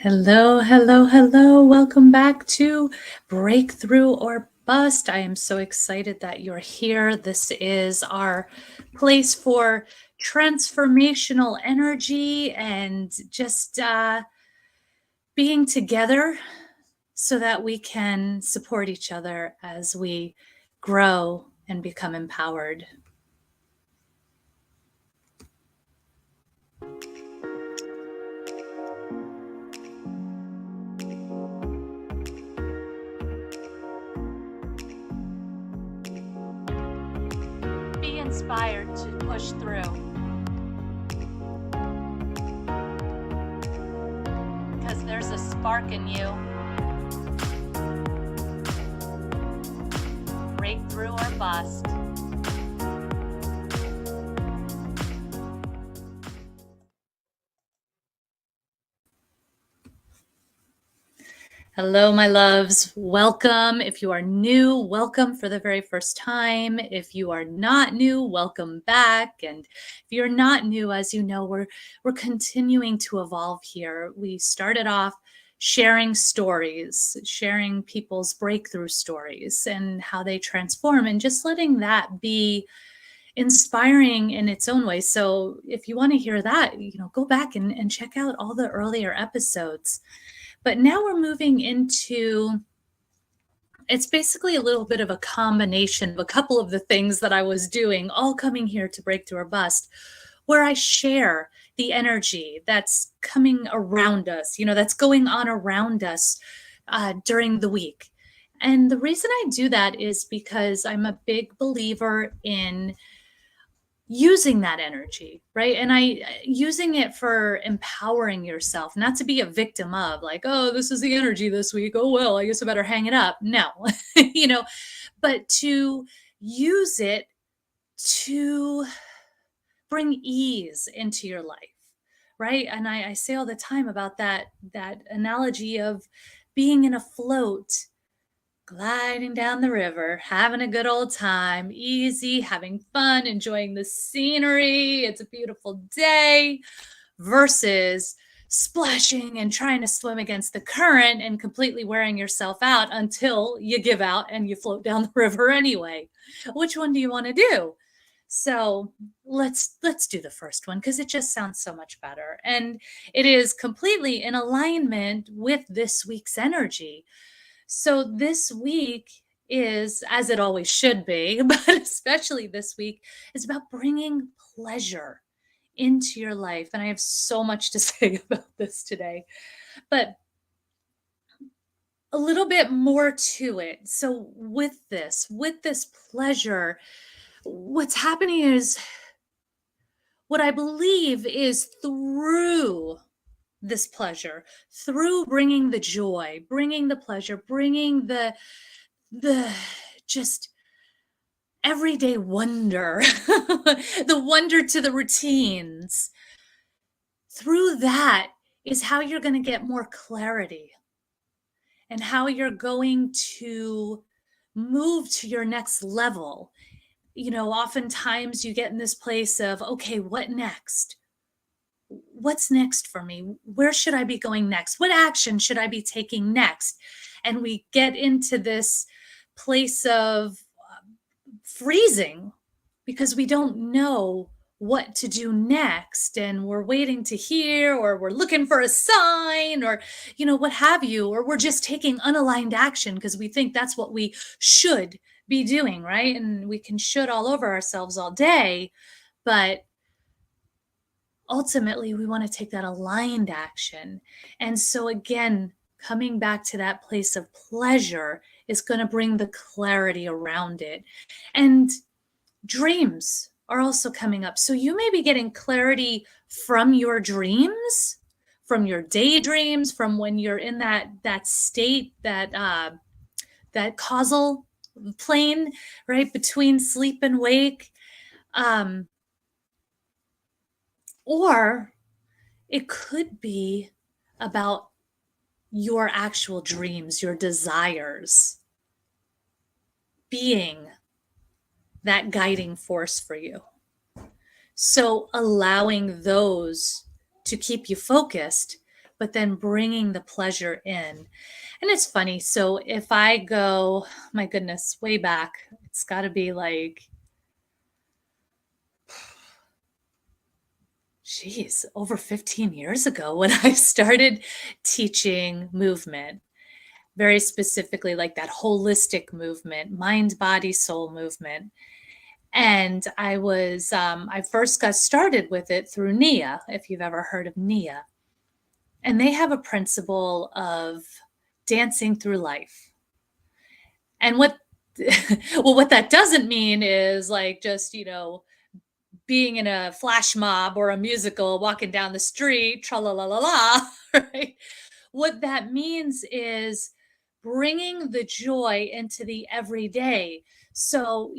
Hello, hello, hello. Welcome back to Breakthrough or Bust. I am so excited that you're here. This is our place for transformational energy and just being together so that we can support each other as we grow and become empowered. Be inspired to push through, because there's a spark in you. Breakthrough or bust. Hello, my loves. Welcome. If you are new, welcome for the very first time. If you are not new, welcome back. And if you're not new, as you know, we're continuing to evolve here. We started off sharing stories, sharing people's breakthrough stories and how they transform, and just letting that be inspiring in its own way. So if you want to hear that, go back and check out all the earlier episodes. But now we're moving into, it's basically a little bit of a combination of a couple of the things that I was doing, all coming here to Breakthrough or Bust, where I share the energy that's coming around us, that's going on around us during the week. And the reason I do that is because I'm a big believer in using that energy, right? And using it for empowering yourself, not to be a victim of, like, oh, this is the energy this week, oh well, I guess I better hang it up. No. But to use it to bring ease into your life, right? And I say all the time about that analogy of being in a float, gliding down the river, having a good old time, easy, having fun, enjoying the scenery. It's a beautiful day, versus splashing and trying to swim against the current and completely wearing yourself out until you give out and you float down the river anyway. Which one do you want to do? So let's do the first one, because it just sounds so much better, and it is completely in alignment with this week's energy. So this week is, as it always should be, but especially this week, is about bringing pleasure into your life. And I have so much to say about this today, but a little bit more to it. So with this pleasure, what's happening is, what I believe is, through this pleasure, through bringing the joy, bringing the pleasure, bringing the just everyday wonder, the wonder to the routines, through that is how you're going to get more clarity, and how you're going to move to your next level. Oftentimes you get in this place of, okay, what next? What's next for me? Where should I be going next? What action should I be taking next? And we get into this place of freezing, because we don't know what to do next, and we're waiting to hear, or we're looking for a sign, or what have you, or we're just taking unaligned action because we think that's what we should be doing, right? And we can should all over ourselves all day, but ultimately we want to take that aligned action. And so again, coming back to that place of pleasure is going to bring the clarity around it. And dreams are also coming up. So you may be getting clarity from your dreams, from your daydreams, from when you're in that state, that causal plane, right, between sleep and wake. Or it could be about your actual dreams, your desires being that guiding force for you. So allowing those to keep you focused, but then bringing the pleasure in. And it's funny. So if I go, my goodness, way back, it's got to be like, geez, over 15 years ago when I started teaching movement, very specifically like that holistic movement, mind, body, soul movement. And I first got started with it through Nia, if you've ever heard of Nia. And they have a principle of dancing through life. And well, what that doesn't mean is like just, being in a flash mob or a musical, walking down the street, tra la la la la, right? What that means is bringing the joy into the everyday. So,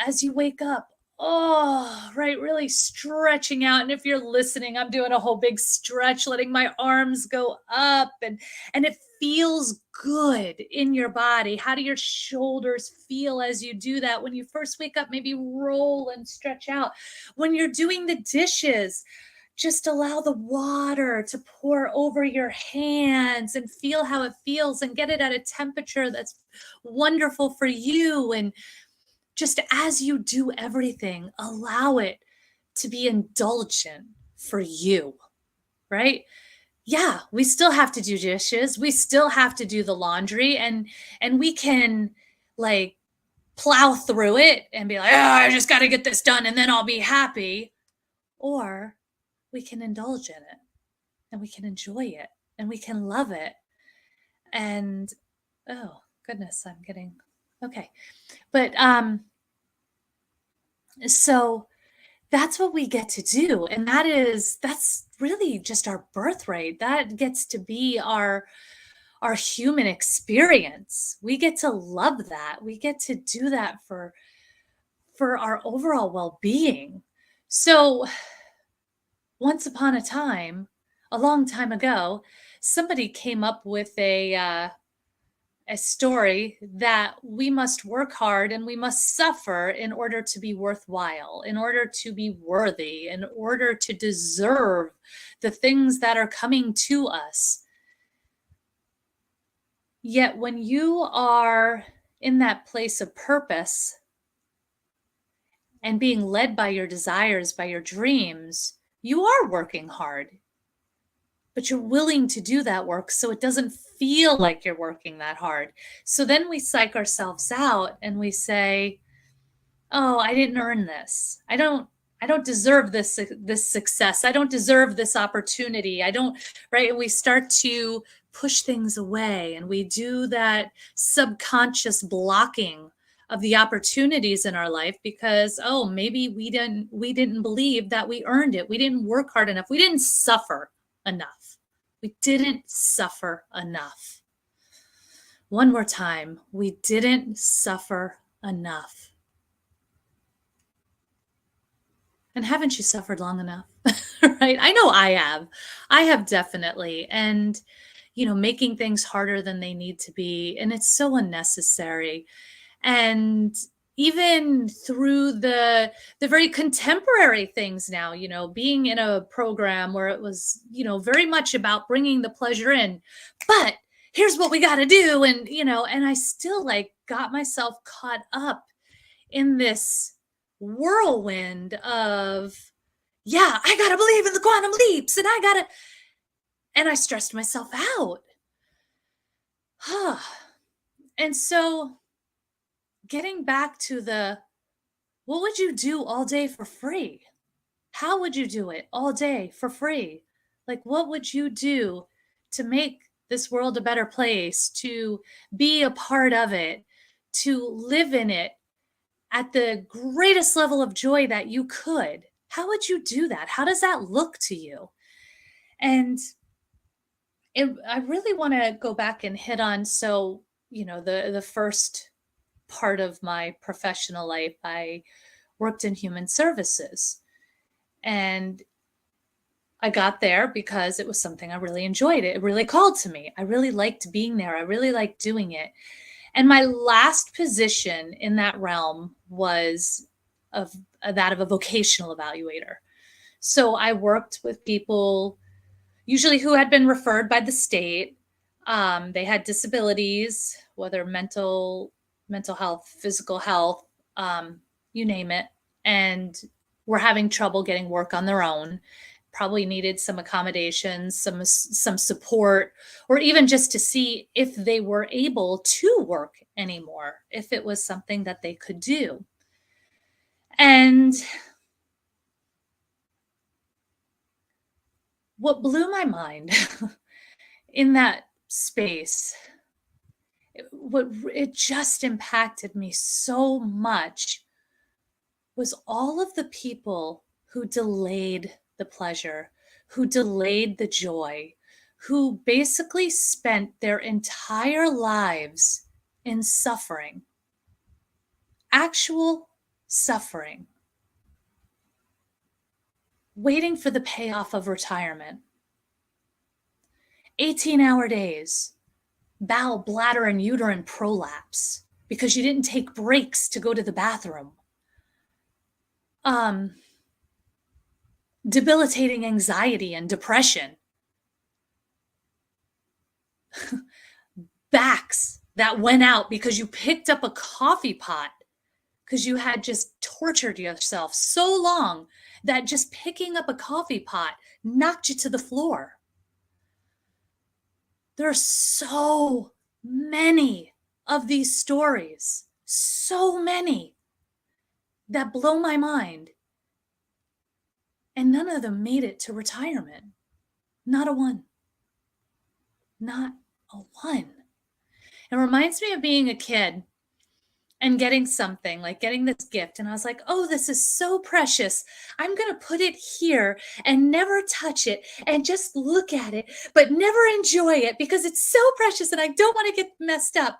as you wake up, oh, right, really stretching out. And if you're listening, I'm doing a whole big stretch, letting my arms go up, and it feels good in your body. How do your shoulders feel as you do that? When you first wake up, maybe roll and stretch out. When you're doing the dishes, just allow the water to pour over your hands and feel how it feels and get it at a temperature that's wonderful for you. And just as you do everything, allow it to be indulgent for you, right? Yeah, we still have to do dishes. We still have to do the laundry, and we can like plow through it and be like, "Oh, I just got to get this done and then I'll be happy." Or we can indulge in it and we can enjoy it and we can love it. And oh, goodness, I'm getting okay. But so that's what we get to do, and that's really just our birthright. That gets to be our human experience. We get to love that. We get to do that for our overall well-being. So once upon a time, a long time ago, somebody came up with a story that we must work hard and we must suffer in order to be worthwhile, in order to be worthy, in order to deserve the things that are coming to us. Yet when you are in that place of purpose and being led by your desires, by your dreams, you are working hard, but you're willing to do that work so it doesn't feel like you're working that hard. So then we psych ourselves out and we say, "Oh, I didn't earn this. I don't deserve this success. I don't deserve this opportunity. I don't," right? And we start to push things away and we do that subconscious blocking of the opportunities in our life because, oh, maybe we didn't believe that we earned it. We didn't work hard enough. We didn't suffer enough. We didn't suffer enough. One more time, we didn't suffer enough. And haven't you suffered long enough? Right? I know I have. I have definitely. And, making things harder than they need to be. And it's so unnecessary. And even through the very contemporary things now, being in a program where it was, very much about bringing the pleasure in, but here's what we got to do. And, and I still like got myself caught up in this whirlwind of, yeah, I got to believe in the quantum leaps and I stressed myself out. And so getting back to what would you do all day for free? How would you do it all day for free? Like, what would you do to make this world a better place, to be a part of it, to live in it at the greatest level of joy that you could? How would you do that? How does that look to you? And I really want to go back and hit on, so, the first part of my professional life, I worked in human services. And I got there because it was something I really enjoyed. It really called to me. I really liked being there. I really liked doing it. And my last position in that realm was that of a vocational evaluator. So I worked with people, usually who had been referred by the state. They had disabilities, whether mental health, physical health, you name it, and were having trouble getting work on their own. Probably needed some accommodations, some support, or even just to see if they were able to work anymore, if it was something that they could do. And what blew my mind in that space, it just impacted me so much, was all of the people who delayed the pleasure, who delayed the joy, who basically spent their entire lives in suffering, actual suffering, waiting for the payoff of retirement. 18-hour days, bowel, bladder, and uterine prolapse because you didn't take breaks to go to the bathroom. Debilitating anxiety and depression. Backs that went out because you picked up a coffee pot because you had just tortured yourself so long that just picking up a coffee pot knocked you to the floor. There are so many of these stories, so many that blow my mind. And none of them made it to retirement. Not a one. Not a one. It reminds me of being a kid and getting something, like getting this gift. And I was like, oh, this is so precious. I'm going to put it here and never touch it and just look at it, but never enjoy it because it's so precious and I don't want to get messed up.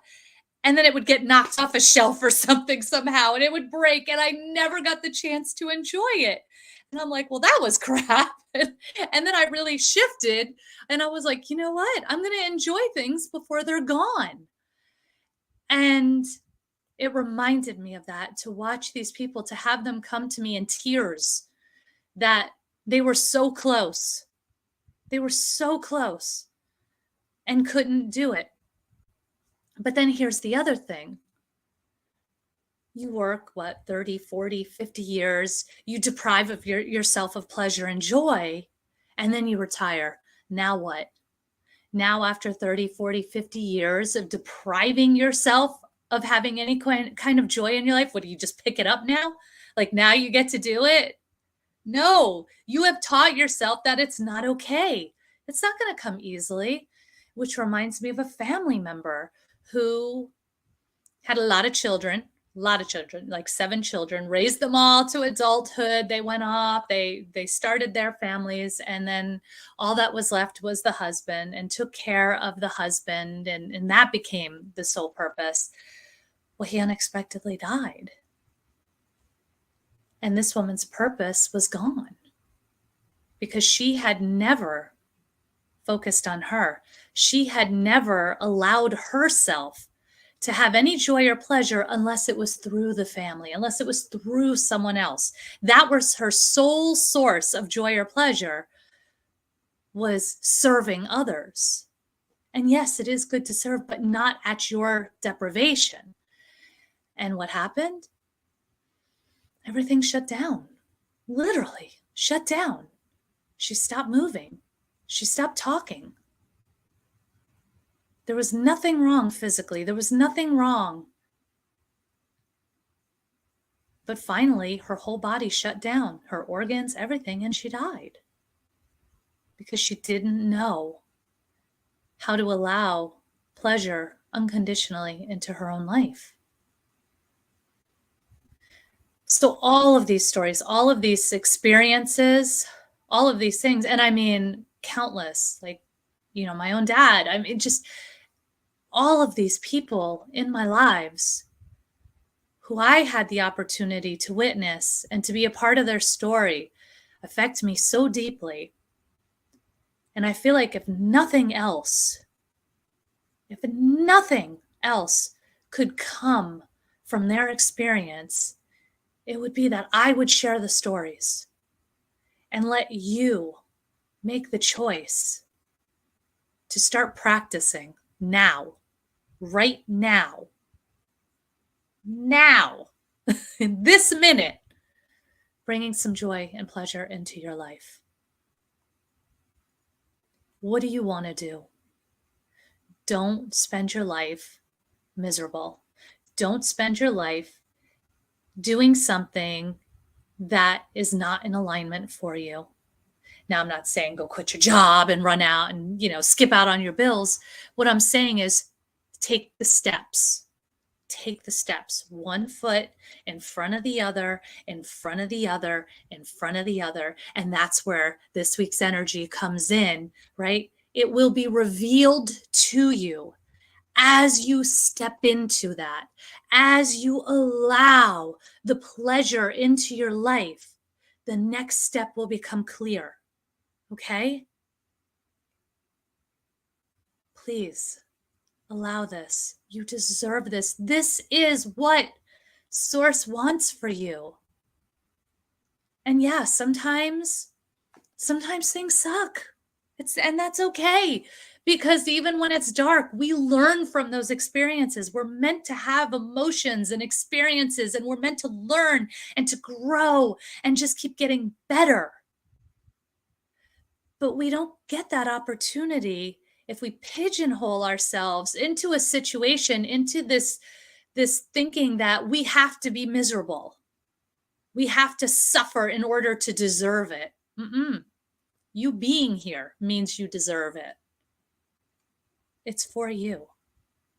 And then it would get knocked off a shelf or something somehow and it would break and I never got the chance to enjoy it. And I'm like, well, that was crap. And then I really shifted and I was like, you know what? I'm going to enjoy things before they're gone. And it reminded me of that, to watch these people, to have them come to me in tears that they were so close. They were so close and couldn't do it. But then here's the other thing. You work, 30, 40, 50 years, you deprive of yourself of pleasure and joy, and then you retire. Now what? Now after 30, 40, 50 years of depriving yourself of having any kind of joy in your life, what do you just pick it up now? Like now you get to do it? No, you have taught yourself that it's not okay. It's not going to come easily, which reminds me of a family member who had a lot of children, like 7 children, raised them all to adulthood. They went off, they started their families, and then all that was left was the husband, and took care of the husband, and that became the sole purpose. Well, he unexpectedly died. And this woman's purpose was gone because she had never focused on her. She had never allowed herself to have any joy or pleasure unless it was through the family, unless it was through someone else. That was her sole source of joy or pleasure, was serving others. And yes, it is good to serve, but not at your deprivation. And what happened? Everything shut down, literally shut down. She stopped moving. She stopped talking. There was nothing wrong physically. There was nothing wrong. But finally, her whole body shut down, her organs, everything, and she died because she didn't know how to allow pleasure unconditionally into her own life. So all of these stories, all of these experiences, all of these things, and I mean, countless, like, my own dad, I mean, just all of these people in my lives who I had the opportunity to witness and to be a part of their story affect me so deeply. And I feel like if nothing else could come from their experience, it would be that I would share the stories and let you make the choice to start practicing now, right now, now, in this minute, bringing some joy and pleasure into your life. What do you want to do? Don't spend your life miserable. Don't spend your life doing something that is not in alignment for you. Now, I'm not saying go quit your job and run out and, skip out on your bills. What I'm saying is take the steps. Take the steps, one foot in front of the other, in front of the other, in front of the other. And that's where this week's energy comes in, right? It will be revealed to you as you step into that, as you allow the pleasure into your life. The next step will become clear. Okay? Please allow this. You deserve this. This is what Source wants for you. And yeah, sometimes things suck. And that's okay. Because even when it's dark, we learn from those experiences. We're meant to have emotions and experiences, and we're meant to learn and to grow and just keep getting better. But we don't get that opportunity if we pigeonhole ourselves into a situation, into this thinking that we have to be miserable. We have to suffer in order to deserve it. Mm-mm. You being here means you deserve it. It's for you.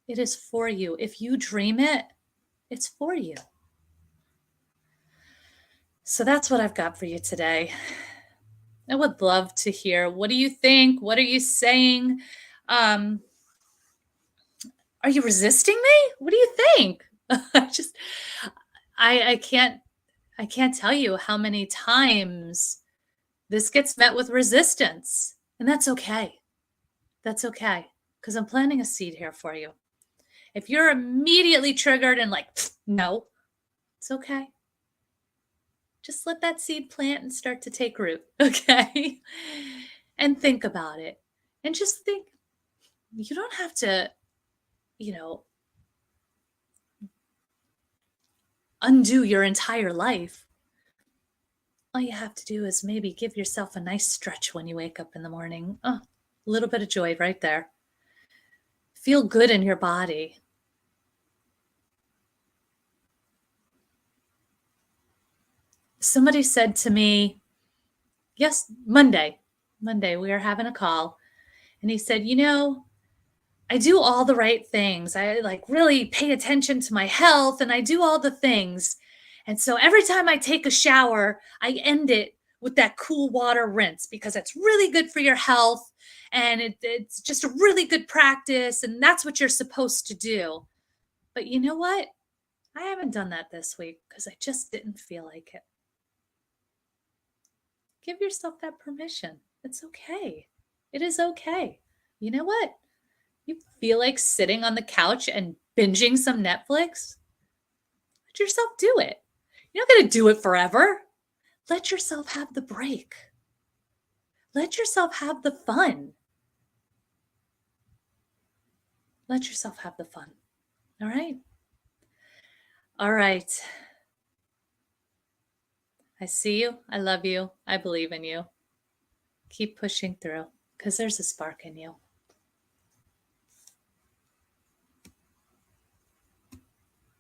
It is for you. If you dream it, it's for you. So that's what I've got for you today. I would love to hear, what do you think? What are you saying? Are you resisting me? What do you think? I can't tell you how many times this gets met with resistance. And that's okay. That's okay. Because I'm planting a seed here for you. If you're immediately triggered and like, no, it's okay. Just let that seed plant and start to take root. Okay. And think about it. And just think, you don't have to, undo your entire life. All you have to do is maybe give yourself a nice stretch when you wake up in the morning. Oh, a little bit of joy right there. Feel good in your body. Somebody said to me, yes, Monday, we were having a call, and he said, I do all the right things. I really pay attention to my health, and I do all the things. And so every time I take a shower, I end it with that cool water rinse because it's really good for your health. And it's just a really good practice. And that's what you're supposed to do. But you know what? I haven't done that this week because I just didn't feel like it. Give yourself that permission. It's okay. It is okay. You know what? You feel like sitting on the couch and binging some Netflix? Let yourself do it. You're not going to do it forever. Let yourself have the break. Let yourself have the fun. Let yourself have the fun. All right? All right. I see you. I love you. I believe in you. Keep pushing through because there's a spark in you.